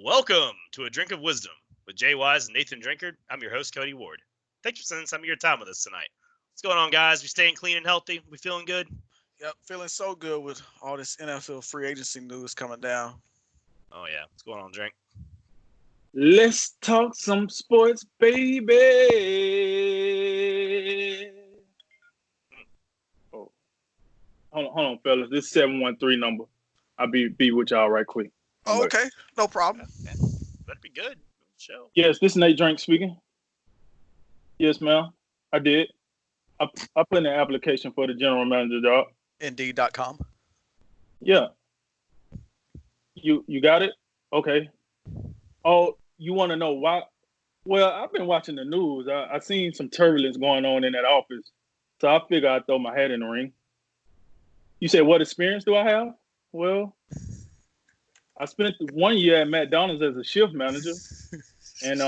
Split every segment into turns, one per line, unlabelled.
Welcome to A Drink of Wisdom with Jay Wise and Nathan Drinkard. I'm your host, Cody Ward. Thanks for spending some of your time with us tonight. What's going on, guys? We staying clean and healthy? We feeling good?
Yep, feeling so good with all this NFL free agency news coming down.
Oh, yeah. What's going on, Drink?
Let's talk some sports, baby. Oh, hold on, fellas. This 713 number. I'll be with y'all right quick.
Oh, okay, no problem.
Yeah. That'd be good. Show.
Yes, this is Nate Drink speaking. Yes, ma'am. I did. I put in an application for the general manager job.
Indeed.com.
Yeah. You got it? Okay. Oh, you want to know why? Well, I've been watching the news. I seen some turbulence going on in that office. So I figured I'd throw my hat in the ring. You said, what experience do I have? Well, I spent 1 year at McDonald's as a shift manager. And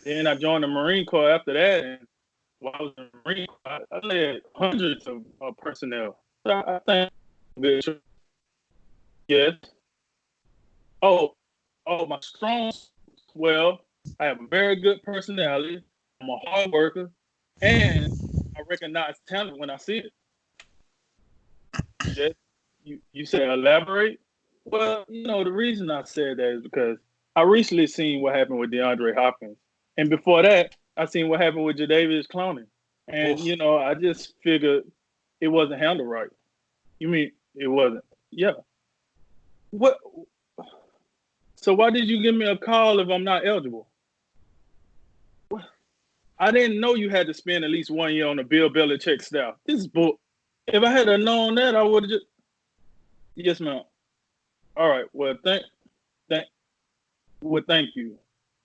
then I joined the Marine Corps after that. And while I was in the Marine Corps, I led hundreds of personnel. So I think, yes. Oh, my strong, well, I have a very good personality. I'm a hard worker. And I recognize talent when I see it. Yes. You say elaborate? Well, the reason I said that is because I recently seen what happened with DeAndre Hopkins. And before that, I seen what happened with Jadeveon Clowney. And, I just figured it wasn't handled right. You mean it wasn't? Yeah. What? So why did you give me a call if I'm not eligible? I didn't know you had to spend at least 1 year on the Bill Belichick staff. This is bull. If I had known that, I would have just. Yes, ma'am. All right. Well, thank you.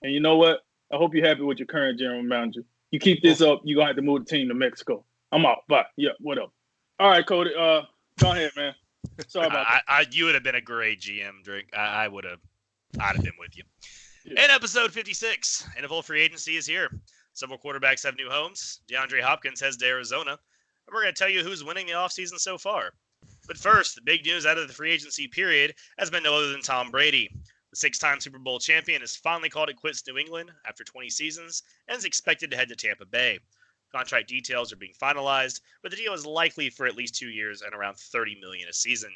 And you know what? I hope you're happy with your current general manager. You keep this up, you're gonna have to move the team to Mexico. I'm out. Bye. Yeah, whatever. All right, Cody. Go ahead, man. Sorry about that.
You would have been a great GM, Drink. I'd have been with you. Yeah. In episode 56, NFL free agency is here. Several quarterbacks have new homes. DeAndre Hopkins heads to Arizona. And we're going to tell you who's winning the offseason so far. But first, the big news out of the free agency period has been no other than Tom Brady. The six-time Super Bowl champion has finally called it quits New England after 20 seasons and is expected to head to Tampa Bay. Contract details are being finalized, but the deal is likely for at least 2 years and around $30 million a season.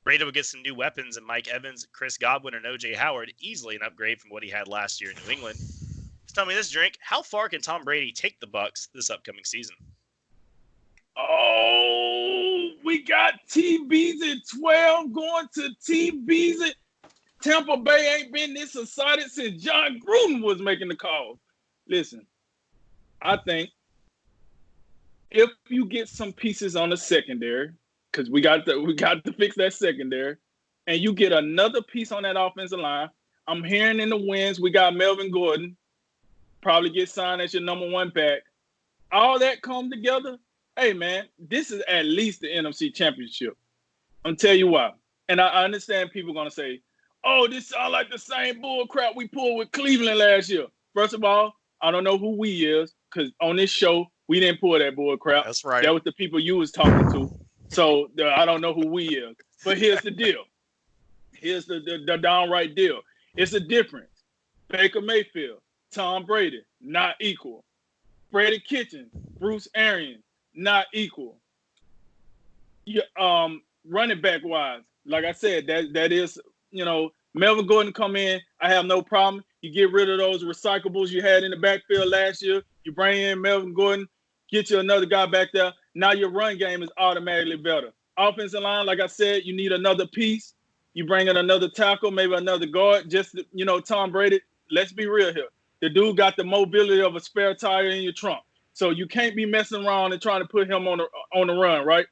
Brady will get some new weapons in Mike Evans, Chris Godwin, and O.J. Howard, easily an upgrade from what he had last year in New England. So tell me this, Drink, how far can Tom Brady take the Bucs this upcoming season?
Oh, we got TBs at 12 going to TBs at Tampa Bay. Ain't been this excited since John Gruden was making the calls. Listen, I think if you get some pieces on the secondary, because we got to fix that secondary, and you get another piece on that offensive line. I'm hearing in the winds we got Melvin Gordon, probably get signed as your number one back. All that come together. Hey, man, this is at least the NFC Championship. I'm tell you why. And I understand people are going to say, oh, this sounds like the same bull crap we pulled with Cleveland last year. First of all, I don't know who we is because on this show, we didn't pull that bull crap.
That's right.
That was the people you was talking to. So I don't know who we is. But here's the deal. Here's the downright deal. It's a difference. Baker Mayfield, Tom Brady, not equal. Freddie Kitchens, Bruce Arians, not equal. Running back wise, like I said, that is, Melvin Gordon come in. I have no problem. You get rid of those recyclables you had in the backfield last year. You bring in Melvin Gordon, get you another guy back there. Now your run game is automatically better. Offensive line, like I said, you need another piece. You bring in another tackle, maybe another guard. Just, Tom Brady, let's be real here. The dude got the mobility of a spare tire in your trunk. So you can't be messing around and trying to put him on the run, right?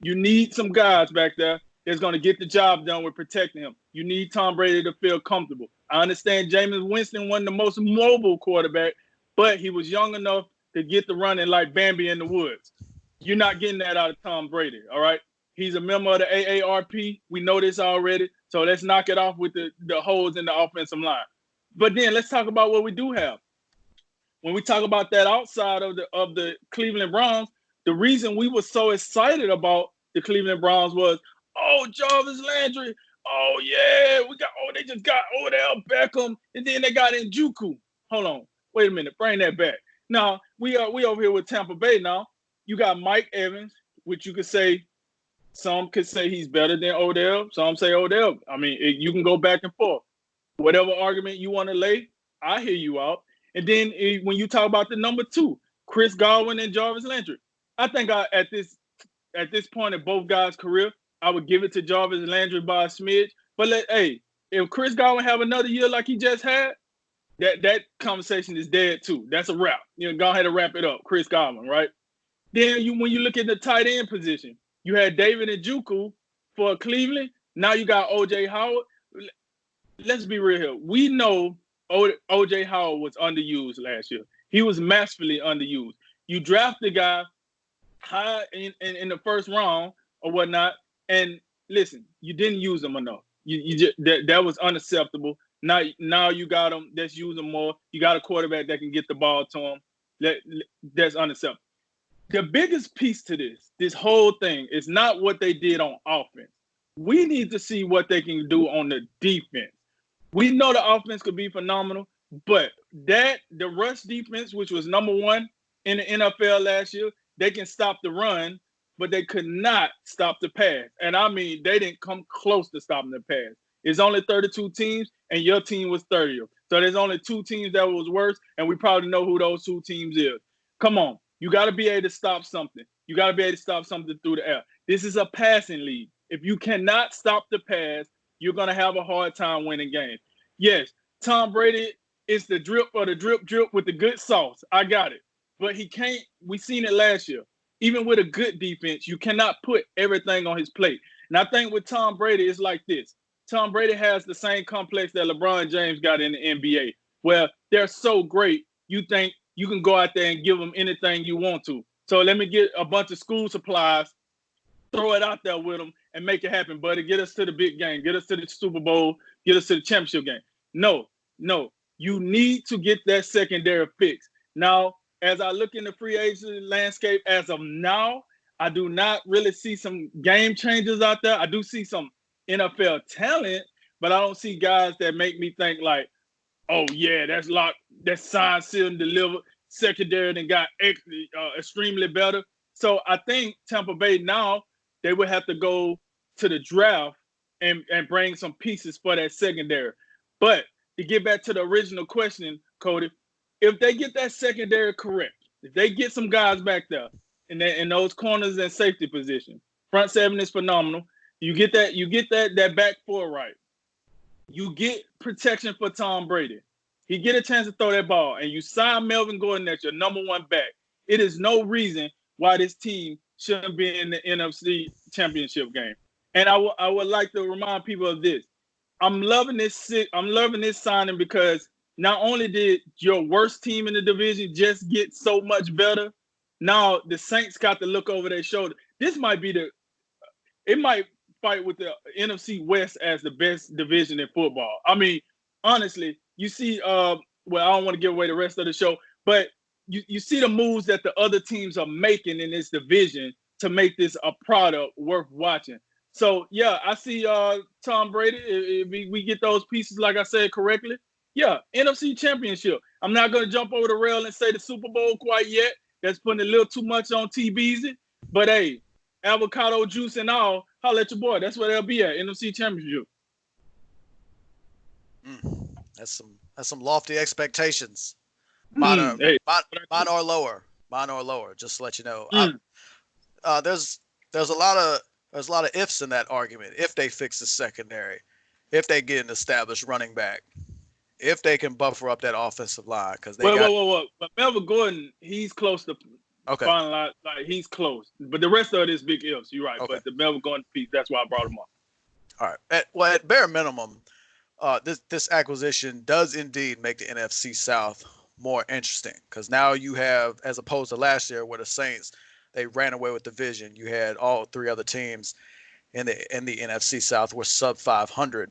You need some guys back there that's going to get the job done with protecting him. You need Tom Brady to feel comfortable. I understand Jameis Winston wasn't the most mobile quarterback, but he was young enough to get the running like Bambi in the woods. You're not getting that out of Tom Brady, all right? He's a member of the AARP. We know this already. So let's knock it off with the holes in the offensive line. But then let's talk about what we do have. When we talk about that outside of the Cleveland Browns, the reason we were so excited about the Cleveland Browns was, oh, Jarvis Landry, Oh yeah, they just got Odell Beckham, and then they got Njoku. Hold on, wait a minute, bring that back. Now we over here with Tampa Bay now. You got Mike Evans, which you could say some could say he's better than Odell. Some say Odell. I mean, you can go back and forth. Whatever argument you want to lay, I hear you out. And then when you talk about the number two, Chris Godwin and Jarvis Landry, I think at this point in both guys' career, I would give it to Jarvis Landry by a smidge. But if Chris Godwin have another year like he just had, that conversation is dead too. That's a wrap. Go ahead and wrap it up. Chris Godwin, right? Then when you look at the tight end position, you had David Njoku for Cleveland. Now you got O.J. Howard. Let's be real here. We know O.J. Howard was underused last year. He was massively underused. You draft the guy high in the first round or whatnot, and listen, you didn't use him enough. You just, that was unacceptable. Now you got him. Let's use him more. You got a quarterback that can get the ball to him. That's unacceptable. The biggest piece to this whole thing is not what they did on offense. We need to see what they can do on the defense. We know the offense could be phenomenal, but the rush defense, which was number one in the NFL last year, they can stop the run, but they could not stop the pass. And I mean, they didn't come close to stopping the pass. It's only 32 teams, and your team was 30th. So there's only 2 teams that was worse, and we probably know who those 2 teams is. Come on. You got to be able to stop something. You got to be able to stop something through the air. This is a passing league. If you cannot stop the pass, you're going to have a hard time winning games. Yes, Tom Brady is the drip or the drip with the good sauce. I got it. But he can't. We seen it last year. Even with a good defense, you cannot put everything on his plate. And I think with Tom Brady, it's like this. Tom Brady has the same complex that LeBron James got in the NBA, where they're so great, you think you can go out there and give them anything you want to. So let me get a bunch of school supplies, throw it out there with them, and make it happen, buddy. Get us to the big game. Get us to the Super Bowl. Get us to the championship game. No. You need to get that secondary fixed. Now, as I look in the free agent landscape as of now, I do not really see some game changers out there. I do see some NFL talent, but I don't see guys that make me think like, oh, yeah, that's locked. That's signed, sealed, and delivered. Secondary and got extremely better. So I think Tampa Bay now, they would have to go to the draft and bring some pieces for that secondary. But to get back to the original question, Cody, if they get that secondary correct, if they get some guys back there in those corners and safety position, front seven is phenomenal. You get that back four right. You get protection for Tom Brady. He get a chance to throw that ball, and you sign Melvin Gordon as your number one back. It is no reason why this team shouldn't be in the NFC Championship game. And I would like to remind people of this. I'm loving this signing because not only did your worst team in the division just get so much better, now the Saints got to look over their shoulder. This might be it might fight with the NFC West as the best division in football. I mean, honestly, you see, well, I don't want to give away the rest of the show, but you see the moves that the other teams are making in this division to make this a product worth watching. So, yeah, I see Tom Brady. If we get those pieces, like I said correctly, yeah, NFC Championship. I'm not going to jump over the rail and say the Super Bowl quite yet. That's putting a little too much on T-Beezy. But, hey, avocado juice and all, holla at your boy. That's where they'll be at, NFC Championship.
That's some lofty expectations. Mine are lower. Just to let you know. There's a lot of ifs in that argument. If they fix the secondary, if they get an established running back, if they can buffer up that offensive line, because they
whoa. But Melvin Gordon, he's close to finalize. Like he's close. But the rest of it is big ifs. You're right. Okay. But the Melvin Gordon piece, that's why I brought him up.
All right. At bare minimum, this acquisition does indeed make the NFC South more interesting, because now you have, as opposed to last year where the Saints, they ran away with the division. You had all 3 other teams in the NFC South were sub 500.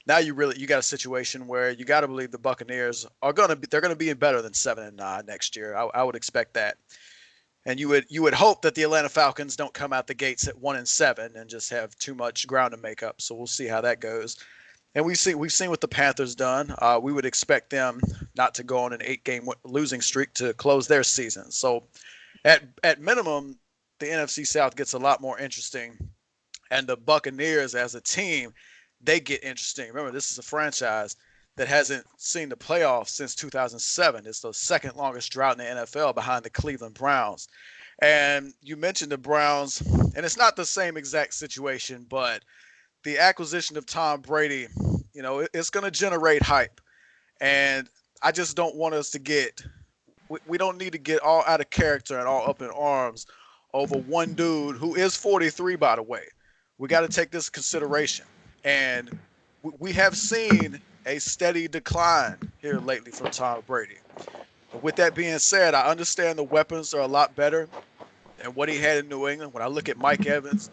Now you got a situation where you got to believe the Buccaneers they're gonna be better than 7-9 next year. I would expect that. And you would hope that the Atlanta Falcons don't come out the gates at 1-7 and just have too much ground to make up. So we'll see how that goes. And we've seen what the Panthers done. We would expect them not to go on an 8-game losing streak to close their season. So at minimum, the NFC South gets a lot more interesting, and the Buccaneers as a team, they get interesting. Remember, this is a franchise that hasn't seen the playoffs since 2007. It's the second longest drought in the NFL behind the Cleveland Browns. And you mentioned the Browns, and it's not the same exact situation, but the acquisition of Tom Brady, it's going to generate hype. And I just don't want us to we don't need to get all out of character and all up in arms over one dude who is 43, by the way. We got to take this consideration. And we have seen a steady decline here lately from Tom Brady. But with that being said, I understand the weapons are a lot better than what he had in New England. When I look at Mike Evans,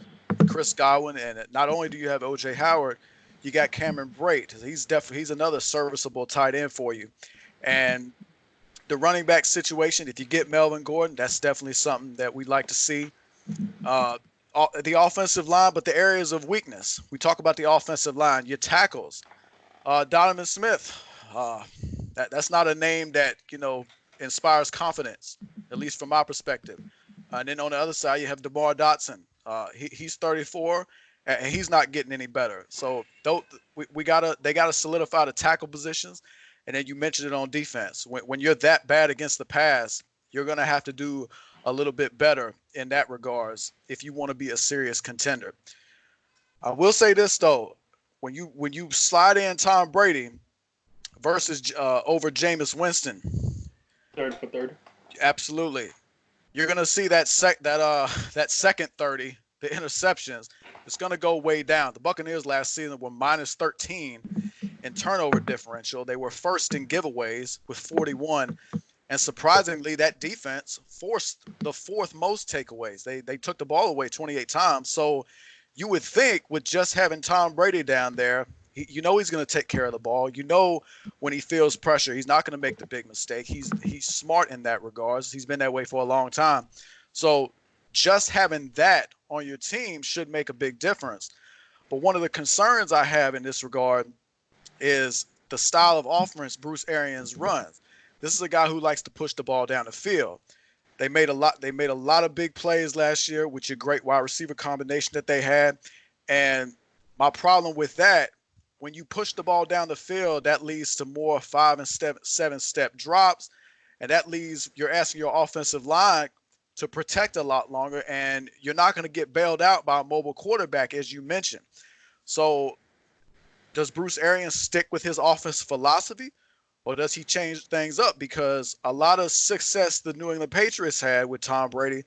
Chris Godwin, and not only do you have O.J. Howard, you got Cameron Brate. He's another serviceable tight end for you. And the running back situation, if you get Melvin Gordon, that's definitely something that we'd like to see. The offensive line, but the areas of weakness. We talk about the offensive line, your tackles. Donovan Smith, that's not a name that, inspires confidence, at least from my perspective. And then on the other side, you have DeMar Dotson. He's 34, and he's not getting any better. So they gotta solidify the tackle positions. And then you mentioned it on defense. When you're that bad against the pass, you're going to have to do a little bit better in that regards if you want to be a serious contender. I will say this, though. When you slide in Tom Brady versus over Jameis Winston.
Third for 30.
Absolutely. You're going to see that second 30, the interceptions, it's going to go way down. The Buccaneers last season were minus 13 in turnover differential. They were first in giveaways with 41. And surprisingly, that defense forced the fourth most takeaways. They took the ball away 28 times. So you would think with just having Tom Brady down there, he's going to take care of the ball. When he feels pressure, he's not going to make the big mistake. He's smart in that regards. He's been that way for a long time. So just having that on your team should make a big difference. But one of the concerns I have in this regard is the style of offense Bruce Arians runs. This is a guy who likes to push the ball down the field. They made a lot of big plays last year with your great wide receiver combination that they had. And my problem with that, when you push the ball down the field, that leads to more 5 and 7 step drops. And that leaves you're asking your offensive line to protect a lot longer. And you're not going to get bailed out by a mobile quarterback, as you mentioned. So does Bruce Arians stick with his offense philosophy, or does he change things up? Because a lot of success the New England Patriots had with Tom Brady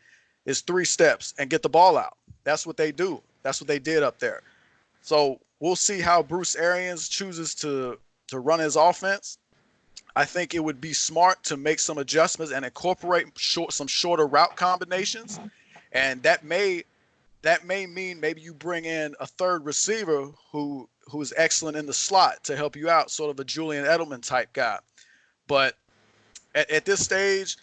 is 3 steps and get the ball out. That's what they do. That's what they did up there. So we'll see how Bruce Arians chooses to run his offense. I think it would be smart to make some adjustments and incorporate some shorter route combinations. And that may mean maybe you bring in a third receiver who's excellent in the slot to help you out, sort of a Julian Edelman type guy. But at this stage,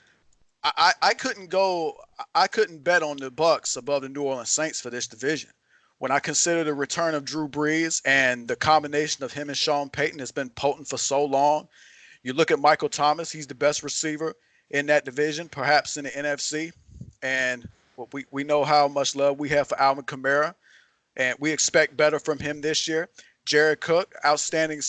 I couldn't bet on the Bucs above the New Orleans Saints for this division. When I consider the return of Drew Brees and the combination of him and Sean Payton has been potent for so long, you look at Michael Thomas, he's the best receiver in that division, perhaps in the NFC. And we know how much love we have for Alvin Kamara, and we expect better from him this year. Jared Cook, outstanding,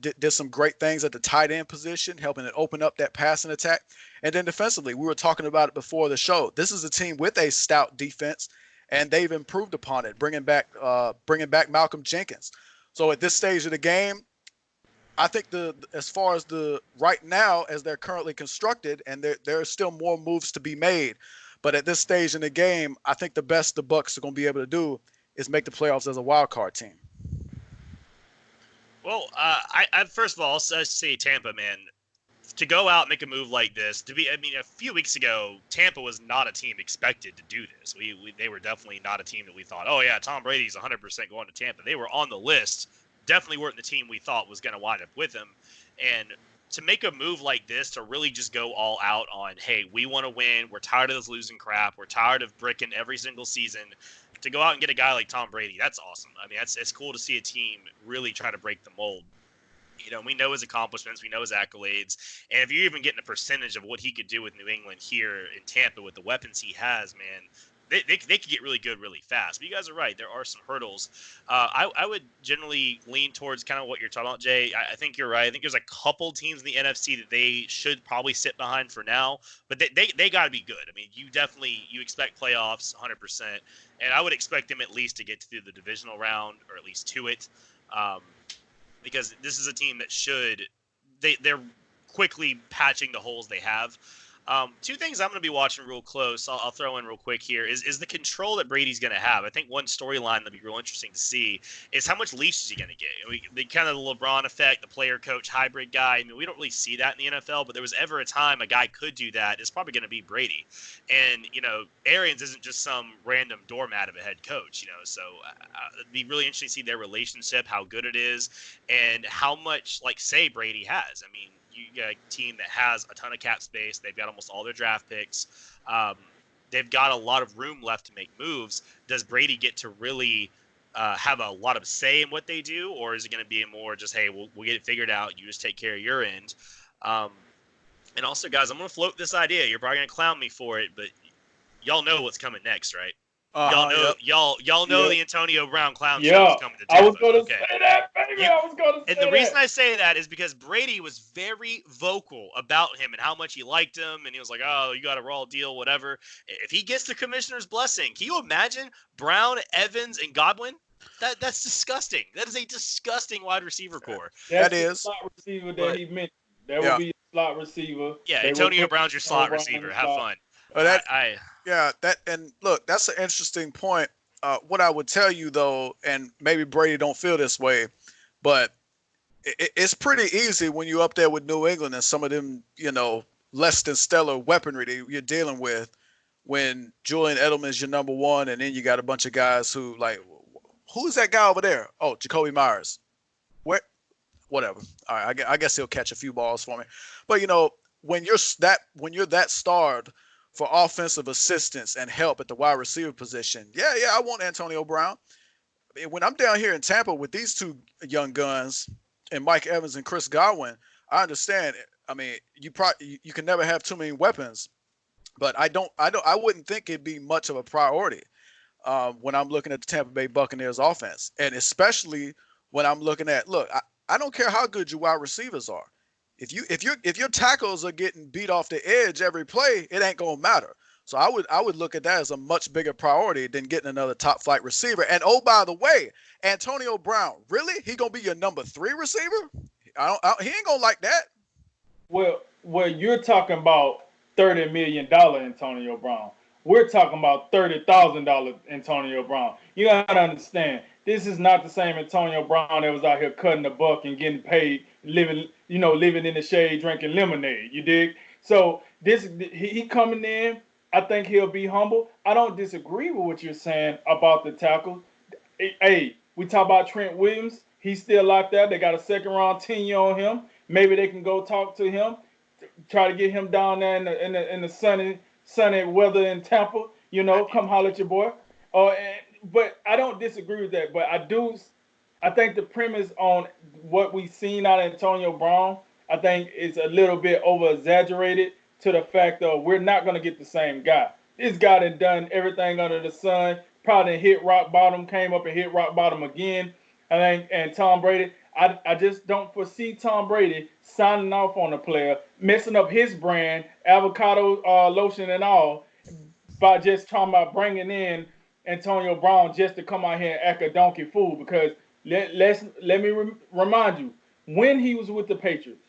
did some great things at the tight end position, helping to open up that passing attack. And then defensively, we were talking about it before the show. This is a team with a stout defense, and they've improved upon it, bringing back Malcolm Jenkins. So at this stage of the game, I think as far as the right now as they're currently constructed, and there are still more moves to be made. But at this stage in the game, I think the best the Bucs are going to be able to do is make the playoffs as a wild card team.
Well, I first of all, I'll say Tampa, man, to go out and make a move like this. A few weeks ago, Tampa was not a team expected to do this. They were definitely not a team that we thought, oh yeah, Tom Brady's 100% going to Tampa. They were on the list. Definitely weren't the team we thought was going to wind up with him. And to make a move like this, to really just go all out on, hey, we want to win. We're tired of this losing crap. We're tired of bricking every single season. To go out and get a guy like Tom Brady, that's awesome. I mean, it's cool to see a team really try to break the mold. You know, we know his accomplishments, we know his accolades, and if you're even getting a percentage of what he could do with New England here in Tampa with the weapons he has, man, they could get really good really fast. But you guys are right. There are some hurdles. I would generally lean towards kind of what you're talking about, Jay. I think you're right. I think there's a couple teams in the NFC that they should probably sit behind for now, but they got to be good. I mean, you expect playoffs 100%, and I would expect them at least to get through the divisional round or at least to it. Because this is a team that they're quickly patching the holes they have. Two things I'm going to be watching real close, I'll throw in real quick here, is the control that Brady's going to have. I think one storyline that'll be real interesting to see is how much leash is he going to get. The kind of the LeBron effect, the player-coach hybrid guy. I mean, we don't really see that in the NFL, but there was ever a time a guy could do that. It's probably going to be Brady. And, you know, Arians isn't just some random doormat of a head coach, you know. So it'd be really interesting to see their relationship, how good it is, and how much, like, say Brady has. I mean, you got a team that has a ton of cap space. They've got almost all their draft picks. They've got a lot of room left to make moves. Does Brady get to really have a lot of say in what they do, or is it going to be more just, hey, we'll get it figured out. You just take care of your end. And also, guys, I'm going to float this idea. You're probably going to clown me for it, but y'all know what's coming next, right? Y'all know the Antonio Brown clown show is coming to Tampa.
I was going to say that, baby. I was going to say that.
And the reason I say that is because Brady was very vocal about him and how much he liked him, and he was like, "Oh, you got a raw deal, whatever." If he gets the commissioner's blessing, can you imagine Brown, Evans, and Godwin? That's disgusting. That is a disgusting wide receiver core.
That's the slot receiver that he mentioned. That would be a slot receiver.
Yeah, Antonio Brown's your slot receiver. Have fun.
And look, that's an interesting point. What I would tell you though, and maybe Brady don't feel this way, but it's pretty easy when you're up there with New England and some of them, you know, less than stellar weaponry that you're dealing with. When Julian Edelman's your number one, and then you got a bunch of guys who like, who's that guy over there? Oh, Jacoby Myers. Whatever. All right, I guess he'll catch a few balls for me. But you know, when you're that starved for offensive assistance and help at the wide receiver position, yeah, I want Antonio Brown. When I'm down here in Tampa with these two young guns and Mike Evans and Chris Godwin, I understand. I mean, you can never have too many weapons, but I wouldn't think it'd be much of a priority when I'm looking at the Tampa Bay Buccaneers offense, and especially when I'm looking at, I don't care how good your wide receivers are. If your tackles are getting beat off the edge every play, it ain't gonna matter. So I would look at that as a much bigger priority than getting another top flight receiver. And oh, by the way, Antonio Brown, really? He gonna be your number 3 receiver? He ain't gonna like that.
Well, you're talking about $30 million Antonio Brown. We're talking about $30,000 Antonio Brown. You gotta understand, this is not the same Antonio Brown that was out here cutting the buck and getting paid, living in the shade, drinking lemonade. You dig? So he coming in. I think he'll be humble. I don't disagree with what you're saying about the tackles. Hey, we talk about Trent Williams. He's still out there. They got a second round tenure on him. Maybe they can go talk to him, try to get him down there in the sunny weather in Tampa. You know, come holler at your boy. But I don't disagree with that. But I think the premise on what we've seen out of Antonio Brown, I think is a little bit over exaggerated to the fact of we're not going to get the same guy. This guy done everything under the sun, probably hit rock bottom, came up and hit rock bottom again. I think, and Tom Brady, I just don't foresee Tom Brady signing off on a player, messing up his brand, avocado lotion and all, by just talking about bringing in Antonio Brown just to come out here and act a donkey fool. Because let me remind you, when he was with the Patriots,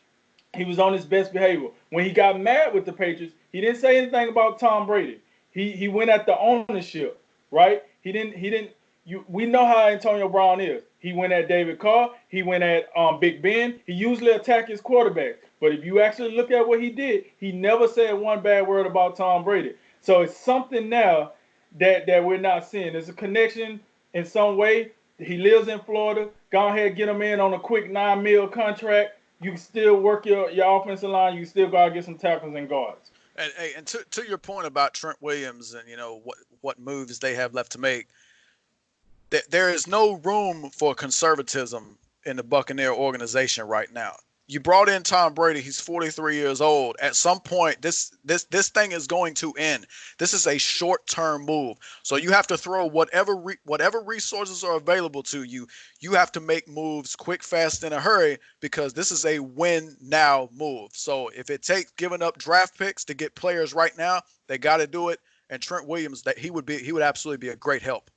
he was on his best behavior. When he got mad with the Patriots, he didn't say anything about Tom Brady. He went at the ownership, right? We know how Antonio Brown is. He went at David Carr. He went at Big Ben. He usually attacked his quarterback. But if you actually look at what he did, he never said one bad word about Tom Brady. So it's something now that we're not seeing. There's a connection in some way. He lives in Florida. Go ahead, get him in on a quick $9 million contract. you still work your offensive line. You still gotta get some tackles and guards.
And to your point about Trent Williams and what moves they have left to make, there is no room for conservatism in the Buccaneer organization right now. You brought in Tom Brady. He's 43 years old. At some point, this thing is going to end. This is a short-term move. So you have to throw whatever resources are available to you. You have to make moves quick, fast, in a hurry, because this is a win-now move. So if it takes giving up draft picks to get players right now, they got to do it. And Trent Williams, that he would absolutely be a great help.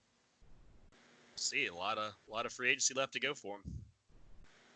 See, a lot of free agency left to go for him.